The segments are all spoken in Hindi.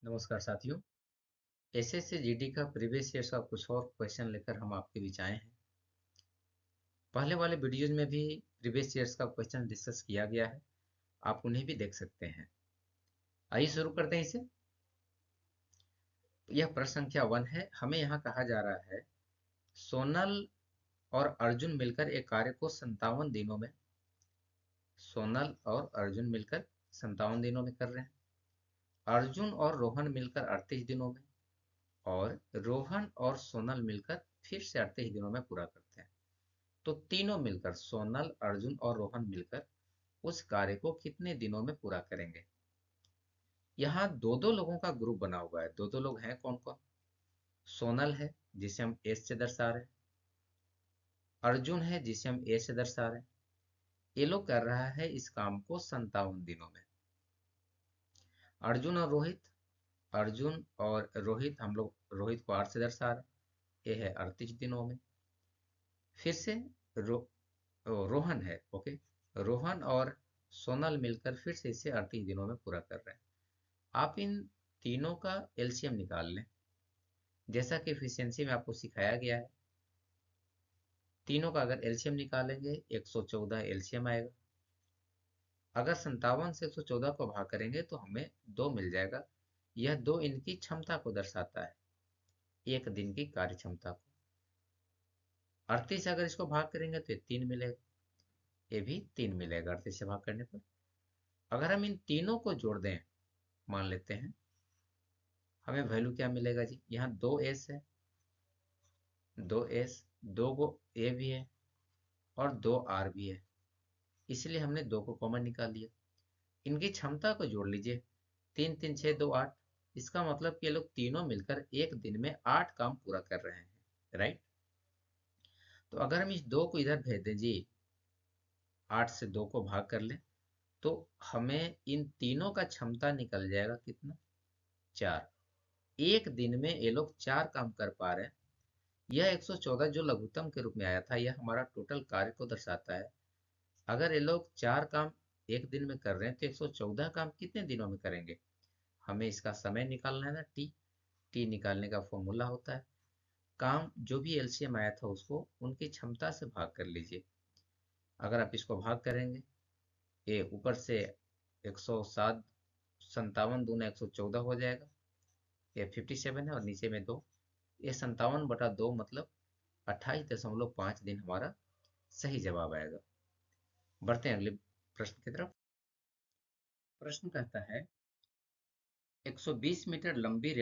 नमस्कार साथियों। एसएससी जीडी का प्रीवियस ईयर्स का कुछ और क्वेश्चन लेकर हम आपके बीच आए हैं। पहले वाले वीडियोज में भी प्रीवियस ईयर्स का क्वेश्चन डिस्कस किया गया है, आप उन्हें भी देख सकते हैं। आइए शुरू करते हैं इसे। यह प्रश्न संख्या 1 है। हमें यहाँ कहा जा रहा है सोनल और अर्जुन मिलकर एक कार्य को 57 दिनों में सोनल और अर्जुन मिलकर 57 दिनों में कर रहे हैं। अर्जुन और रोहन मिलकर 38 दिनों में, और रोहन और सोनल मिलकर फिर से 38 दिनों में पूरा करते हैं। तो तीनों मिलकर सोनल, अर्जुन और रोहन मिलकर उस कार्य को कितने दिनों में पूरा करेंगे। यहाँ दो दो लोगों का ग्रुप बना हुआ है। दो दो लोग हैं कौन कौन? सोनल है जिसे हम एस से दर्शा रहे हैं, अर्जुन है जिसे हम ए से दर्शा रहे हैं। ये लोग कर रहा है इस काम को 57 दिनों में। अर्जुन और रोहित, अर्जुन और रोहित, हम लोग रोहित को 8 से दर्शा रहे हैं, ये है 38 दिनों में। फिर से रोहन है, ओके, रोहन और सोनल मिलकर फिर से इसे 38 दिनों में पूरा कर रहे हैं। आप इन तीनों का एलसीएम निकाल लें, जैसा कि एफिशिएंसी में आपको सिखाया गया है। तीनों का अगर एलसीएम निकालेंगे 114 एलसीएम आएगा। अगर 57 से 114 को भाग करेंगे तो हमें 2 मिल जाएगा। यह 2 इनकी क्षमता को दर्शाता है, एक दिन की कार्य क्षमता को। 38 अगर इसको भाग करेंगे तो ये 3 मिलेगा, ये भी 3 मिलेगा 38 से भाग करने पर। अगर हम इन तीनों को जोड़ दें, मान लेते हैं, हमें वैल्यू क्या मिलेगा जी? यहाँ 2s है, 2s, 2 गो ए भी है और 2r भी है, इसलिए हमने 2 को कॉमन निकाल लिया। इनकी क्षमता को जोड़ लीजिए, 3 3 6 2 8। इसका मतलब कि ये लोग तीनों मिलकर एक दिन में 8 काम पूरा कर रहे हैं, राइट। तो अगर हम इस 2 को इधर भेज दें जी, 8 से 2 को भाग कर लें, तो हमें इन तीनों का क्षमता निकल जाएगा कितना? 4। एक दिन में ये लोग 4 काम कर पा रहे हैं। यह 114 जो लघुत्तम के रूप में आया था, यह हमारा टोटल कार्य को दर्शाता है। अगर ये लोग 4 काम एक दिन में कर रहे हैं तो 114 काम कितने दिनों में करेंगे? हमें इसका समय निकालना है ना, टी। टी निकालने का फॉर्मूला होता है, काम जो भी एलसीएम आया था उसको उनकी क्षमता से भाग कर लीजिए। अगर आप इसको भाग करेंगे, ये ऊपर से 107, 57 दूना 114 हो जाएगा, ये 57 है, और नीचे में 2, ये 57/2 मतलब 28.5 दिन हमारा सही जवाब आएगा। बढ़ते हैं अगले प्रश्न की तरफ। प्रश्न कहता है 120 मीटर लंबी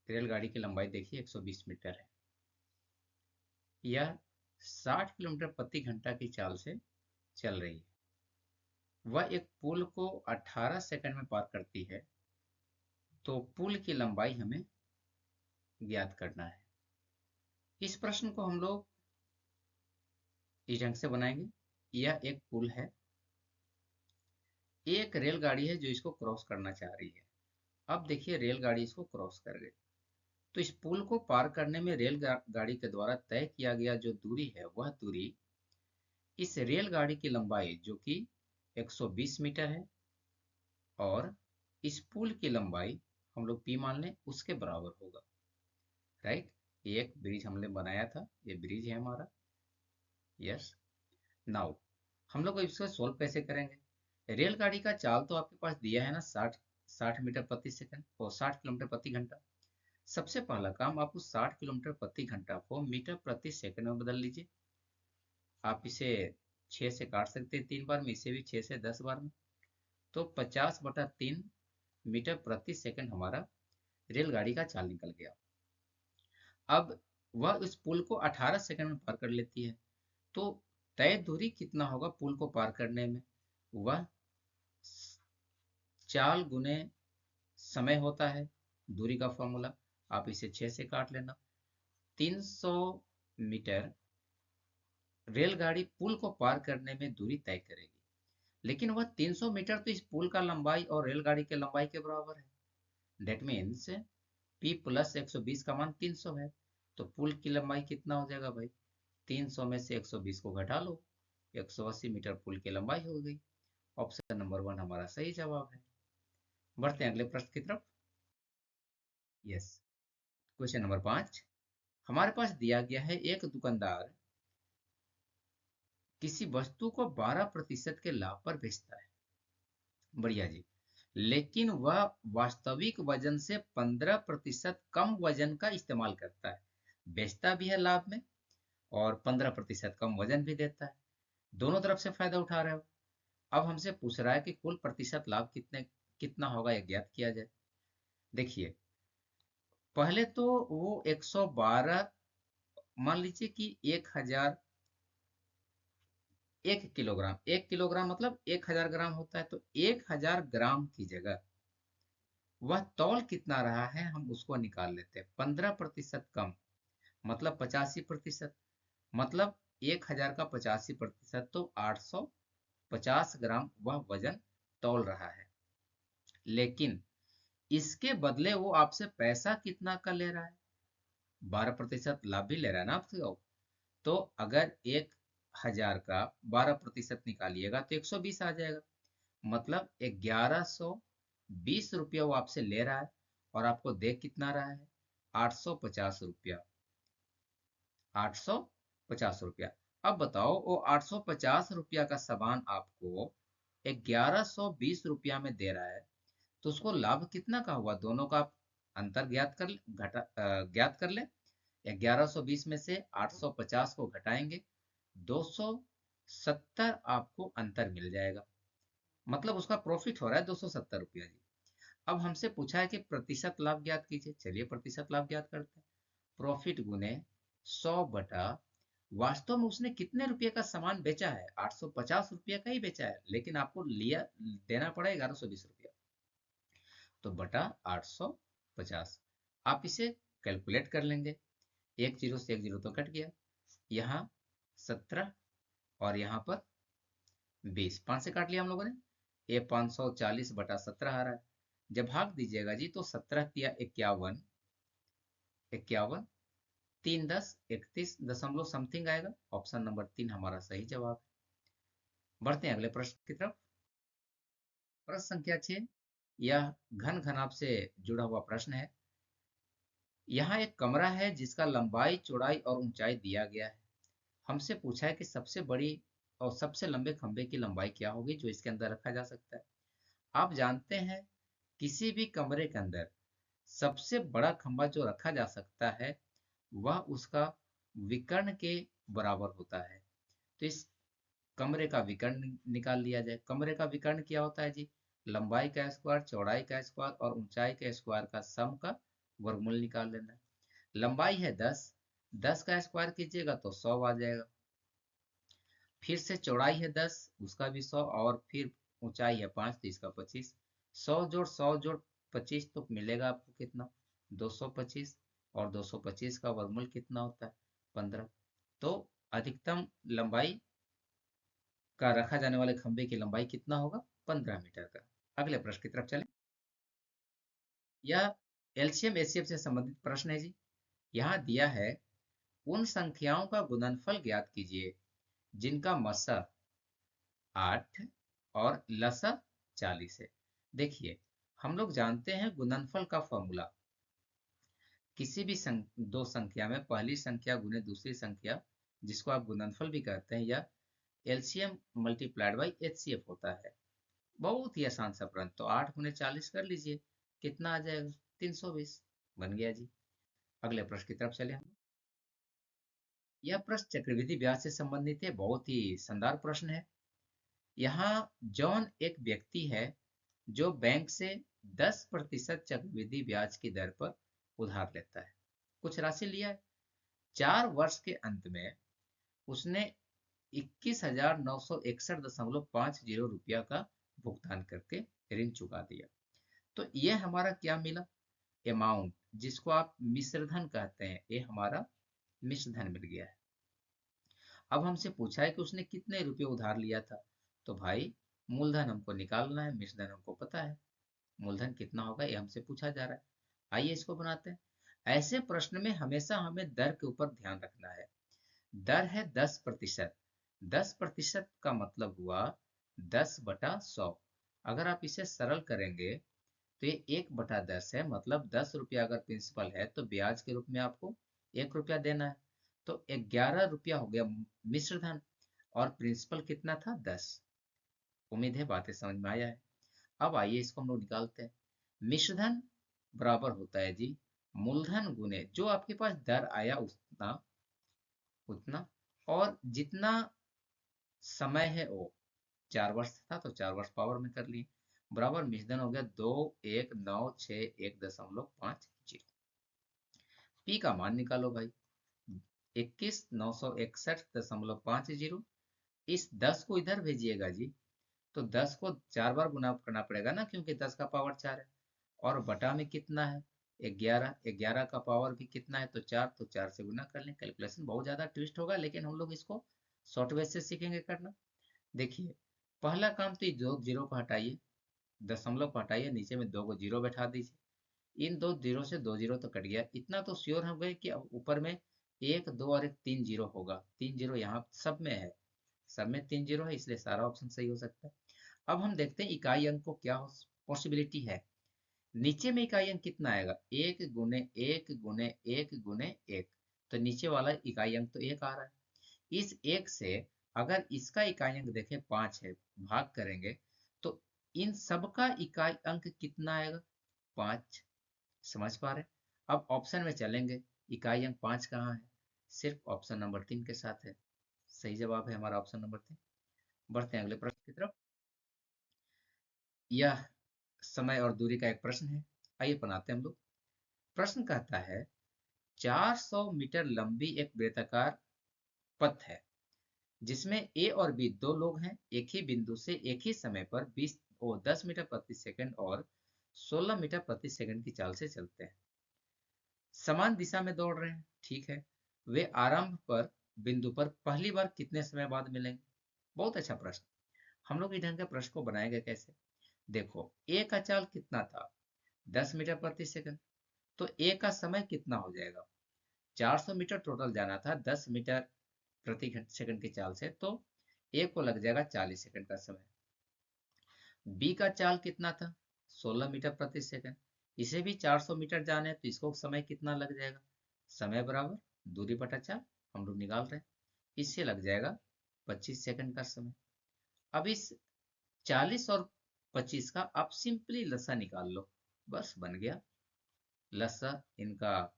रेलगाड़ी की लंबाई देखिए 120 मीटर है। यह 60 किलोमीटर प्रति घंटा की चाल से चल रही है। वह एक पुल को 18 सेकंड में पार करती है, तो पुल की लंबाई हमें ज्ञात करना है। इस प्रश्न को हम लोग इस ढंग से बनाएंगे। यह एक पुल है, एक रेलगाड़ी है जो इसको क्रॉस करना चाह रही है। अब देखिए रेलगाड़ी इसको क्रॉस कर गई, तो इस पुल को पार करने में रेलगाड़ी के द्वारा तय किया गया जो दूरी है, वह दूरी इस रेलगाड़ी की लंबाई जो कि 120 मीटर है, और इस पुल की लंबाई हम लोग पी मान लें उसके बराबर होगा, राइट। एक ब्रिज हमने बनाया था, ये ब्रिज है हमारा, यस। नाउ हम लोग इसको सोल्व कैसे करेंगे? रेलगाड़ी का चाल तो आपके पास दिया है ना, 60 मीटर प्रति सेकंड और 60 किलोमीटर प्रति घंटा। सबसे पहला काम, आप उस 60 किलोमीटर प्रति घंटा को मीटर प्रति सेकंड में बदल लीजिए। आप इसे 6 से काट सकते हैं 3 बार में, इसे भी 6 से 10 बार में, तो 50/3 मीटर प्रति सेकंड हमारा रेलगाड़ी का चाल निकल गया। अब वह उस पुल को 18 सेकंड में पार कर लेती है, तो तय दूरी कितना होगा पुल को पार करने में? वह चाल गुने समय होता है, दूरी का फॉर्मूला। आप इसे 6 से काट लेना, 300 मीटर रेलगाड़ी पुल को पार करने में दूरी तय करेगी, लेकिन वह 300 मीटर तो इस पुल का लंबाई और रेलगाड़ी के लंबाई के बराबर है। डेट मीन्स P प्लस 120 का मान 300 है, तो पुल की लंबाई कितना हो जाएगा भाई? 300 में से 120 को घटा लो, 180 मीटर पुल की लंबाई हो गई। ऑप्शन नंबर 1 हमारा सही जवाब है। बढ़ते हैं अगले प्रश्न की तरफ। Yes, question number 5। हमारे पास दिया गया है एक दुकानदार किसी वस्तु को 12% के लाभ पर बेचता है। बढ़िया जी। लेकिन वह वास्तविक वजन से 15% कम वजन का इस्तेमाल करता है। बेचता भी है लाभ में और 15% कम वजन भी देता है। दोनों तरफ से फायदा उठा रहे हो। अब हमसे पूछ रहा है कि कुल प्रतिशत लाभ कितना होगा, यह ज्ञात किया जाए। देखिए, पहले तो वो 112, मान लीजिए कि 1000, 1 किलोग्राम, 1 किलोग्राम मतलब 1000 ग्राम होता है, तो 1000 ग्राम की जगह वह तौल कितना रहा है हम उसको निकाल लेते हैं। 15% कम मतलब 85%, मतलब 1000 का 85% तो 850 ग्राम वह वजन तौल रहा है। लेकिन इसके बदले वो आपसे पैसा कितना का ले रहा है? 12% लाभ भी ले रहा है ना आपसे वो। तो अगर 1000 का 12% निकालिएगा तो 120 आ जाएगा। मतलब 1120 रुपया वो आपसे ले रहा है और आपको दे कितना रहा है? 850 रुपया। 850 रुपया। अब बताओ, वो 850 रुपया का सामान आपको 1120 रुपया में दे रहा है, तो उसको लाभ कितना का हुआ? दोनों का आप अंतर ज्ञात कर ले। 1120 में से 850 को घटाएंगे, 270 आपको अंतर मिल जाएगा। मतलब उसका प्रॉफिट हो रहा है 270 रुपया जी। अब हमसे पूछा है कि प्रतिशत लाभ ज्ञात कीजिए। चलिए प्रतिशत लाभ ज्ञात करते हैं। प्रॉफिट गुने 100 बटा वास्तव में उसने कितने रुपए का सामान बेचा है? 850 रुपये का ही बेचा है, लेकिन आपको लिया देना पड़ा 1120 रुपया, तो बटा 850। आप इसे कैलकुलेट कर लेंगे। एक जीरो से एक जीरो तो कट गया, यहाँ 17 और यहाँ पर 20, 5 से काट लिया हम लोगों ने। ये 540/17 आ रहा है। जब भाग दीजिएगा जी तो 17 तिया 51, 51, 3 10 31 समथिंग आएगा। ऑप्शन नंबर 3 हमारा सही जवाब है। बढ़ते हैं अगले प्रश्न की तरफ। प्रश्न संख्या 6, यह घन घनाभ से जुड़ा हुआ प्रश्न है। यहाँ एक कमरा है जिसका लंबाई, चौड़ाई और ऊंचाई दिया गया है। हमसे पूछा है कि सबसे बड़ी और सबसे लंबे खंभे की लंबाई क्या होगी जो इसके अंदर रखा जा सकता है। आप जानते हैं, किसी भी कमरे के अंदर सबसे बड़ा खंभा जो रखा जा सकता है वह उसका विकर्ण के बराबर होता है। तो इस कमरे का विकर्ण निकाल लिया जाए। कमरे का विकर्ण क्या होता है जी? लंबाई का स्क्वायर, चौड़ाई का स्क्वायर और ऊंचाई के स्क्वायर का सम का वर्गमूल निकाल लेना है। लंबाई है 10, 10 का स्क्वायर कीजिएगा तो 100 आ जाएगा। फिर से चौड़ाई है 10, उसका भी 100, और फिर ऊंचाई है 5 तो इसका 25। 100 जोड़ 100 जोड़ 25 तो मिलेगा आपको कितना? 225। और 225 का वर्गमूल कितना होता है? 15। तो अधिकतम लंबाई का रखा जाने वाले खंभे की लंबाई कितना होगा? 15 मीटर का। अगले प्रश्न की तरफ चलें। यह एलसीएम एचसीएफ से संबंधित प्रश्न है जी। यहाँ दिया है, उन संख्याओं का गुणनफल ज्ञात कीजिए जिनका मसा 8 और लसा 40 है। देखिए, हम लोग जानते हैं गुणनफल का फॉर्मूला, किसी भी दो संख्या में पहली संख्या गुने दूसरी संख्या, जिसको आप गुणनफल भी कहते हैं, या एलसीएम मल्टीप्लाइड बाई एचसीएफ होता है। बहुत ही आसान सा प्रश्न। तो 8 गुने 40 कर लीजिए, कितना आ जाएगा? 320। बन गया जी। अगले प्रश्न की तरफ चले हम। यह प्रश्न चक्रवृद्धि ब्याज से संबंधित है। बहुत ही शानदार प्रश्न है। यहाँ जॉन एक व्यक्ति है जो बैंक से 10% चक्रवृद्धि ब्याज की दर पर उधार लेता है। कुछ राशि लिया है। 4 वर्ष के अंत में उसने 21,961.50 रुपया का भुगतान करके ऋण चुका दिया। तो ये हमारा क्या मिला? अमाउंट, जिसको आप मिश्रधन कहते हैं, ये हमारा मिश्रधन मिल गया है। अब हमसे पूछा है कि उसने कितने रुपए उधार लिया था। तो भाई, मूलधन हमको निकालना है, मिश्रधन हमको पता है। मूलधन कितना होगा ये हमसे पूछा जा रहा है। आइए इसको बनाते हैं। ऐसे प्रश्न में हमेशा हमें दर के ऊपर ध्यान रखना है। दर है 10%। 10% का मतलब हुआ 10/100। अगर आप इसे सरल करेंगे तो ये 1/10 है, मतलब 10 रुपया अगर प्रिंसिपल है तो ब्याज के रूप में आपको 1 रुपया देना है। तो 11 रुपया हो गया मिश्र धन, और प्रिंसिपल कितना था 10। उम्मीद है बातें समझ में आया है। अब आइए इसको हम लोग निकालते हैं। मिश्र धन बराबर होता है जी मूलधन गुने जो आपके पास दर आया उतना उतना, और जितना समय है वो 4 वर्ष था तो 4 वर्ष पावर में कर लिए, बराबर मिश्रण हो गया 21961.50। पी का मान निकालो भाई, 21,961.50। इस 10 को इधर भेजिएगा जी, तो 10 को 4 बार गुना करना पड़ेगा ना, क्योंकि 10 का पावर 4 है, और बटा में कितना है 11, 11 का पावर भी कितना है तो 4, तो 4 से गुना कर लें। कैलकुलेशन बहुत ज्यादा ट्विस्ट होगा, लेकिन हम लोग इसको शॉर्ट वे से सीखेंगे करना। देखिए पहला काम तो ये दो जीरो को हटाइए, दशमलव को हटाइए, नीचे में 2 को जीरो बैठा दीजिए। इन दो जीरो से 2 जीरो तो कट गया, इतना तो श्योर हो गए कि अब ऊपर में 1, 2 और एक 3 जीरो होगा। 3 जीरो यहाँ सब में है, सब में 3 जीरो है, इसलिए सारा ऑप्शन सही हो सकता है। अब हम देखते हैं इकाई अंक को क्या पॉसिबिलिटी है। नीचे में इकाई अंक कितना आएगा, 1 गुने 1 गुने 1 गुने 1, तो नीचे वाला इकाई अंक तो 1 आ रहा है। इस 1 से अगर इसका इकाई अंक देखें 5 है, भाग करेंगे तो इन सब का इकाई अंक कितना आएगा 5। समझ पा रहे? अब ऑप्शन में चलेंगे, इकाई अंक 5 कहाँ है, सिर्फ ऑप्शन नंबर 3 के साथ है। सही जवाब है हमारा ऑप्शन नंबर 3। बढ़ते हैं अगले प्रश्न की तरफ। यह समय और दूरी का एक प्रश्न है, आइए बनाते हैं हम लोग। प्रश्न कहता है 400 मीटर लंबी एक वृत्ताकार पथ है जिसमें ए और बी दो लोग हैं, एक ही बिंदु से एक ही समय पर 10 मीटर प्रति सेकंड और 16 मीटर प्रति सेकंड की चाल से चलते हैं। समान दिशा में दौड़ रहे हैं, ठीक है। वे आरंभ पर बिंदु पर पहली बार कितने समय बाद मिलेंगे। बहुत अच्छा प्रश्न। हम लोग इस ढंग के प्रश्न को बनाएंगे कैसे। देखो ए का चाल कितना था 10 मीटर प्रति सेकंड, तो ए का समय कितना हो जाएगा, 400 मीटर टोटल जाना था 10 मीटर प्रति सेकंड की चाल से, तो ए को लग जाएगा 40 सेकंड का समय। बी का चाल कितना था 16 मीटर प्रति सेकंड, इसे भी 400 मीटर जाना है, तो इसको समय कितना लग जाएगा, समय बराबर दूरी बटा 4, हम लोग निकाल रहे हैं, इससे लग जाएगा 25 सेकंड का समय। अब इस 40 और 25 का आप सिंपली लसा निकाल लो, बस बन गया लसा इनका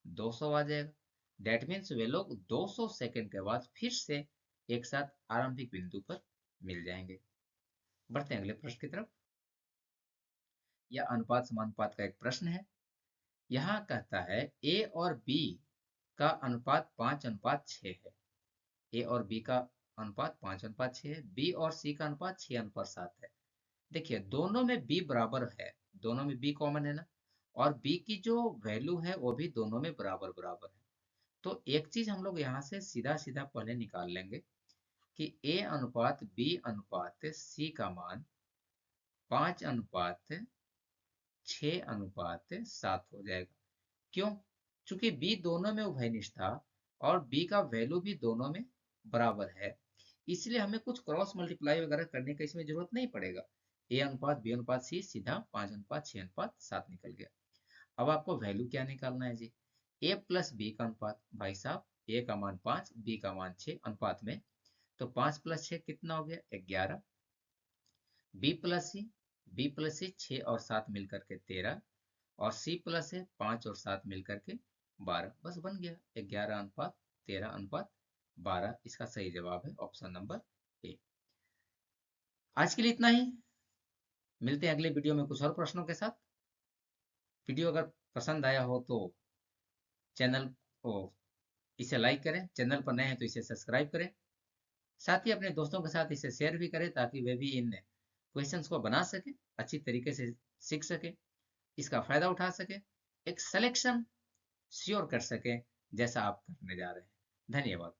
200 आ जाएगा। डेट मीन्स वे लोग 200 सेकंड के बाद फिर से एक साथ आरंभिक बिंदु पर मिल जाएंगे। बढ़ते हैं अगले प्रश्न की तरफ। यह अनुपात समानुपात का एक प्रश्न है। यहाँ कहता है ए और बी का अनुपात 5:6 है। ए और बी का अनुपात 5:6 है, बी और सी का अनुपात 6:7 है। देखिए दोनों में बी बराबर है, दोनों में बी कॉमन है ना, और बी की जो वैल्यू है वो भी दोनों में बराबर बराबर है। तो एक चीज हम लोग यहाँ से सीधा सीधा पहले निकाल लेंगे कि ए अनुपात बी अनुपात सी का मान 5:6:7 हो जाएगा। क्यों? चूंकि बी दोनों में उभयनिष्ठ था और बी का वैल्यू भी दोनों में बराबर है, इसलिए हमें कुछ क्रॉस मल्टीप्लाई वगैरह करने का इसमें जरूरत नहीं पड़ेगा। ए अनुपात बी अनुपात सी सीधा 5:6:7 निकल गया। अब आपको वैल्यू क्या निकालना है जी, ए प्लस बी का अनुपात। भाई साहब ए का मान 5, बी का मान 6 अनुपात में, तो 5 + 6 कितना हो गया 11। बी प्लस सी 6 और 7 मिलकर के 13, और सी प्लस है 5 और 7 मिलकर के 12, बस बन गया 11:13:12। इसका सही जवाब है ऑप्शन नंबर ए। आज के लिए इतना ही, मिलते हैं अगले वीडियो में कुछ और प्रश्नों के साथ। वीडियो अगर पसंद आया हो तो चैनल को इसे लाइक करें, चैनल पर नए हैं तो इसे सब्सक्राइब करें, साथ ही अपने दोस्तों के साथ इसे शेयर भी करें ताकि वे भी इन क्वेश्चंस को बना सके, अच्छी तरीके से सीख सके, इसका फायदा उठा सके, एक सिलेक्शन श्योर कर सके जैसा आप करने जा रहे हैं। धन्यवाद।